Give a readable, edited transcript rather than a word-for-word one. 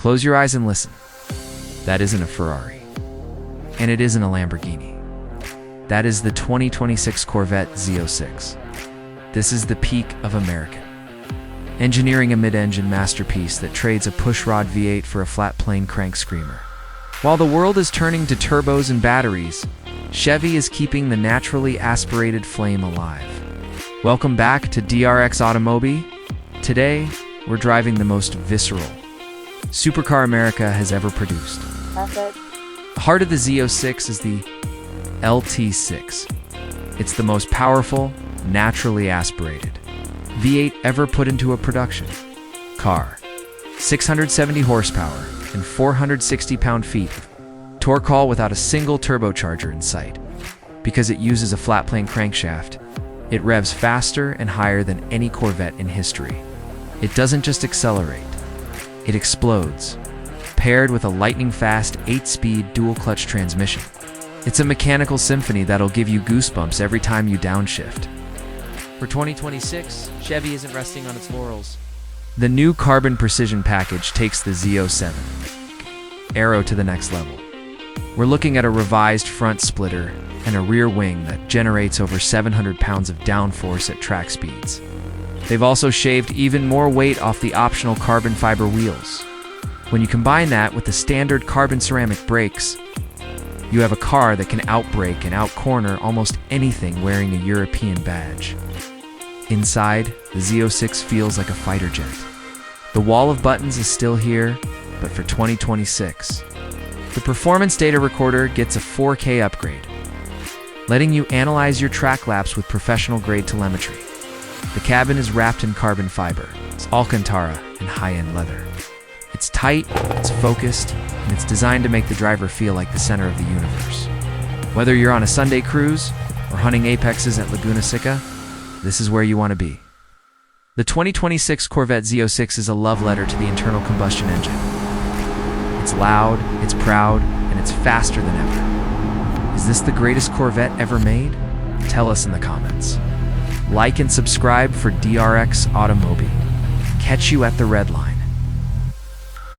Close your eyes and listen. That isn't a Ferrari. And it isn't a Lamborghini. That is the 2026 Corvette Z06. This is the peak of American engineering, a mid-engine masterpiece that trades a pushrod V8 for a flat plane crank screamer. While the world is turning to turbos and batteries, Chevy is keeping the naturally aspirated flame alive. Welcome back to DRX AUTO MOBI. Today, we're driving the most visceral supercar America has ever produced. Perfect. The heart of the Z06 is the LT6. It's the most powerful, naturally aspirated V8 ever put into a production car. 670 horsepower and 460 pound-feet of torque, all without a single turbocharger in sight. Because it uses a flat plane crankshaft, it revs faster and higher than any Corvette in history. It doesn't just accelerate, it explodes, paired with a lightning-fast 8-speed dual-clutch transmission. It's a mechanical symphony that'll give you goosebumps every time you downshift. For 2026, Chevy isn't resting on its laurels. The new carbon precision package takes the Z07 Aero to the next level. We're looking at a revised front splitter and a rear wing that generates over 700 pounds of downforce at track speeds. They've also shaved even more weight off the optional carbon fiber wheels. When you combine that with the standard carbon ceramic brakes, you have a car that can outbrake and outcorner almost anything wearing a European badge. Inside, the Z06 feels like a fighter jet. The wall of buttons is still here, but for 2026, the performance data recorder gets a 4K upgrade, letting you analyze your track laps with professional-grade telemetry. The cabin is wrapped in carbon fiber, Alcantara, and high-end leather. It's tight, it's focused, and it's designed to make the driver feel like the center of the universe. Whether you're on a Sunday cruise or hunting apexes at Laguna Seca, this is where you want to be. The 2026 Corvette Z06 is a love letter to the internal combustion engine. It's loud, it's proud, and it's faster than ever. Is this the greatest Corvette ever made? Tell us in the comments. Like and subscribe for DRX AUTO MOBI. Catch you at the red line.